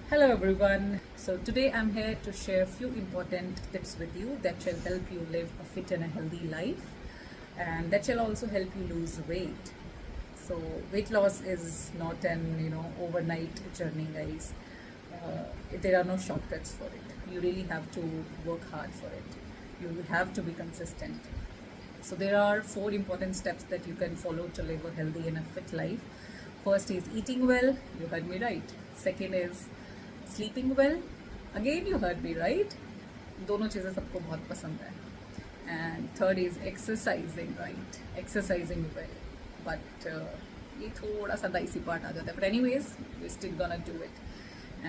Hello everyone. So today I'm here to share a few important tips with you that shall help you live a fit and a healthy life, and that shall also help you lose weight. So weight loss is not an overnight journey, guys. There are no shortcuts for it. You really have to work hard for it. You have to be consistent. So there are four important steps that you can follow to live a healthy and a fit life. First is eating well. You heard me right. Second is sleeping well. Again, you heard me right. दोनों चीज़ें सबको बहुत पसंद है. And third is exercising right. Exercising well. But ये थोड़ा सा dicey part आ जाता है. But anyways, we're still gonna do it.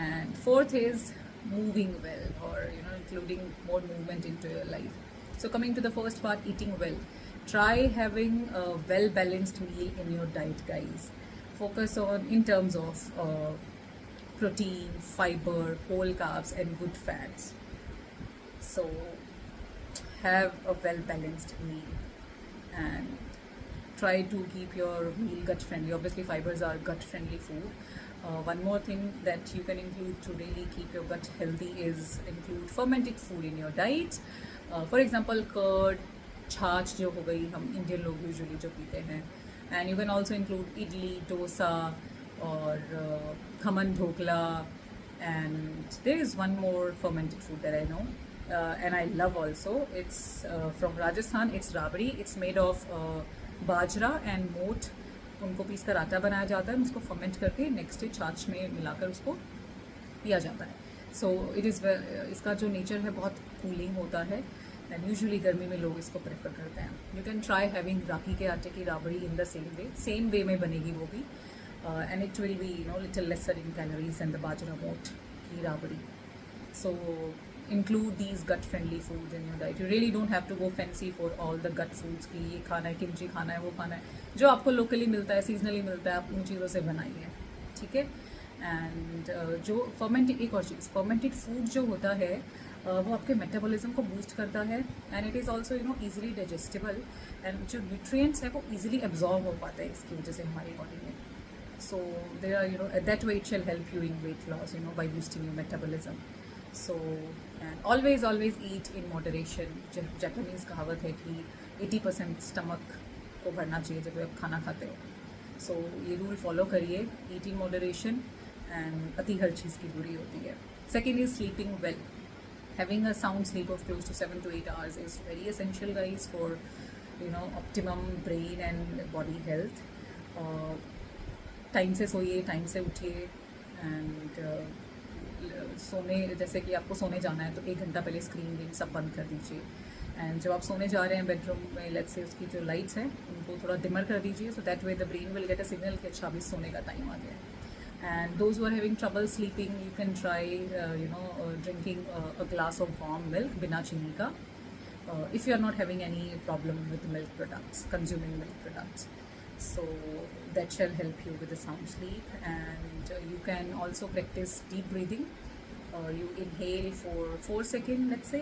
And fourth is moving well, or including more movement into your life. So coming to the first part, eating well. Try having a well balanced meal in your diet, guys. Focus on in terms of protein, fiber, whole carbs, and good fats. So have a well balanced meal and try to keep your meal gut friendly. Obviously, fibers are gut friendly food. One more thing that you can include to really keep your gut healthy is include fermented food in your diet. For example, curd, छाछ जो हो गई, हम Indian लोग usually जो पीते हैं. And you can also include idli, dosa, or khaman dhokla. And there is one more fermented food that I know, and I love also. It's from Rajasthan. It's rabdi. It's made of bajra and मोठ. उनको piece कर आटा बनाया जाता है, उसको ferment करके next day छाछ में मिलाकर उसको पिया जाता है. सो इट इज़ इसका जो नेचर है बहुत कूलिंग होता है, एंड यूजुअली गर्मी में लोग इसको प्रेफर करते हैं. You can try having ragi के आटे की राबड़ी इन द सेम वे में बनेगी वो भी, and it will be little lesser in calories and the bajra मोठ की Rabri. So include these gut friendly foods in your diet. You really don't have to go fancy for all the gut foods कि ये खाना है, kimchi खाना है, वो खाना है. जो आपको लोकली मिलता है, सीजनली मिलता है, आप उन चीज़ों से बनाइए, ठीक है. एंड जो एक और चीज़ फर्मेंटेड फूड जो होता है वो आपके मेटाबॉलिज्म को बूस्ट करता है, and it is also easily digestible, and जो न्यूट्रिएंट्स है वो ईजिली एब्जॉर्ब हो पाता है इसकी वजह से हमारी बॉडी में. So there are that way it shall help you in weight loss, by boosting your metabolism. So and always eat in moderation. Japanese कहावत है कि 80% स्टमक को भरना चाहिए जब आप खाना खाते हो. So ये रूल फॉलो करिए. Eat in moderation, and अति हर चीज़ की बुरी होती है. Second is sleeping well. Having a sound sleep of close to 7 to 8 hours is very essential, guys, for optimum brain and body health. Time से सोइए, time से उठिए, and सोने जैसे कि आपको सोने जाना है तो 1 घंटा पहले स्क्रीन गेम सब बंद कर दीजिए. एंड जब आप सोने जा रहे हैं बेडरूम में, लेट्स से उसकी जो लाइट्स हैं उनको थोड़ा डिमर कर दीजिए, so that way the brain will get a signal कि अच्छा अभी सोने का टाइम आ गया. And those who are having trouble sleeping, you can try drinking a glass of warm milk बिना चीनी का, if you are not having any problem with milk products, consuming milk products. So that shall help you with the sound sleep. And you can also practice deep breathing. You inhale for 4 seconds, let's say.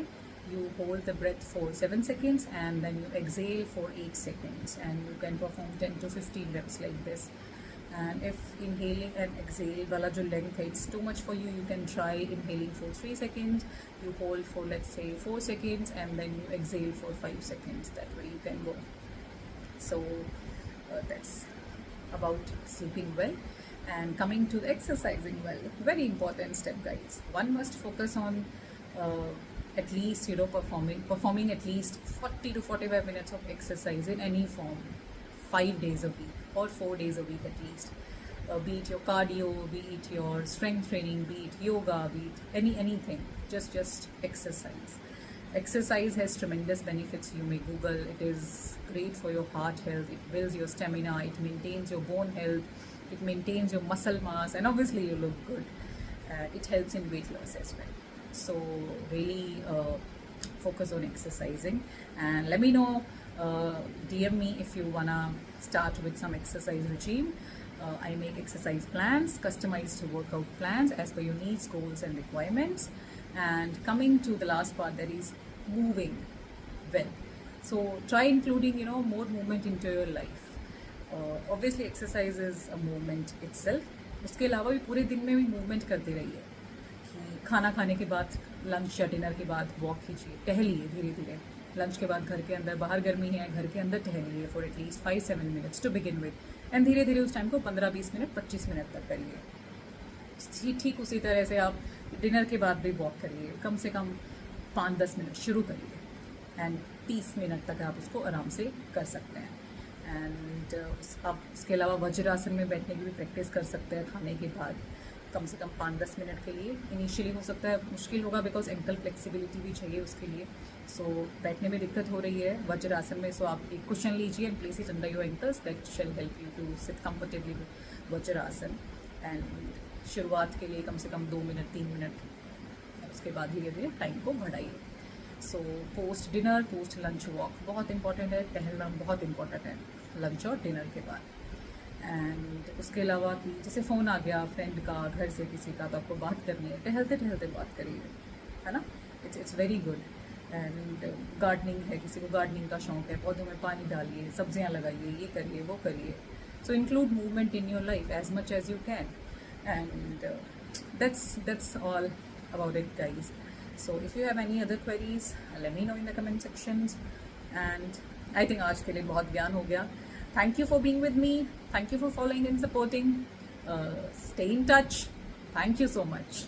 You hold the breath for 7 seconds, and then you exhale for 8 seconds, and you can perform 10 to 15 reps like this. And if inhaling and exhale wala jo length hai, it's too much for you, you can try inhaling for 3 seconds, you hold for let's say 4 seconds, and then you exhale for 5 seconds. That way you can go. So that's about sleeping well. And coming to the exercising well, very important step, guys. One must focus on at least performing at least 40 to 45 minutes of exercise in any form, 5 days a week or 4 days a week at least. Be it your cardio, be it your strength training, be it yoga, be it anything, just exercise. Exercise has tremendous benefits. You may Google. It is great for your heart health. It builds your stamina. It maintains your bone health. It maintains your muscle mass, and obviously you look good. It helps in weight loss as well. So really focus on exercising, and let me know. DM me if you wanna start with some exercise regime. I make exercise plans, customized workout plans as per your needs, goals, and requirements. And coming to the last part, that is moving well. So try including more movement into your life. Obviously exercise is a movement itself. उसके अलावा भी पूरे दिन में भी movement करते रहिए. खाना खाने के बाद, लंच या डिनर के बाद वॉक कीजिए, टहलिए धीरे धीरे। लंच के बाद घर के अंदर, बाहर गर्मी है, घर के अंदर टहलिए for at least 5-7 minutes to begin with, and धीरे धीरे उस टाइम को 15-20 मिनट, 25 मिनट तक करिए। ठीक उसी तरह से आप डिनर के बाद भी वॉक करिए, कम से कम 5-10 मिनट शुरू करिए, एंड 30 मिनट तक आप उसको आराम से कर सकते हैं। एंड आप इसके अलावा वज्रासन में बैठने की भी प्रैक्टिस कर सकते हैं खाने के बाद, कम से कम 5-10 मिनट के लिए। इनिशियली हो सकता है मुश्किल होगा, बिकॉज एंकल फ्लेक्सिबिलिटी भी चाहिए उसके लिए। सो बैठने में दिक्कत हो रही है वज्रासन में, सो आप एक कुशन लीजिए and place it under your ankles, that shall help you to sit comfortably Vajrasana. And शुरुआत के लिए कम से कम 2 मिनट, 3 मिनट, उसके बाद धीरे धीरे टाइम को बढ़ाइए। So post dinner, post lunch walk बहुत इंपॉर्टेंट है, टहलना बहुत इंपॉर्टेंट है लंच और डिनर के बाद। एंड उसके अलावा कि जैसे फ़ोन आ गया फ्रेंड का, घर से किसी का, तो आपको बात करनी है, टहलते टहलते बात करिए, है ना। It's very good. And gardening है, किसी को गार्डनिंग का शौक है, पौधों में पानी डालिए, सब्जियां लगाइए, ये करिए, वो करिए। So include movement in your life as much as you can, and that's all about it, guys. So if you have any other queries, let me know in the comment sections. And I think आज के लिए बहुत ज्ञान हो गया. Thank you for being with me. Thank you for following and supporting. Stay in touch. Thank you so much.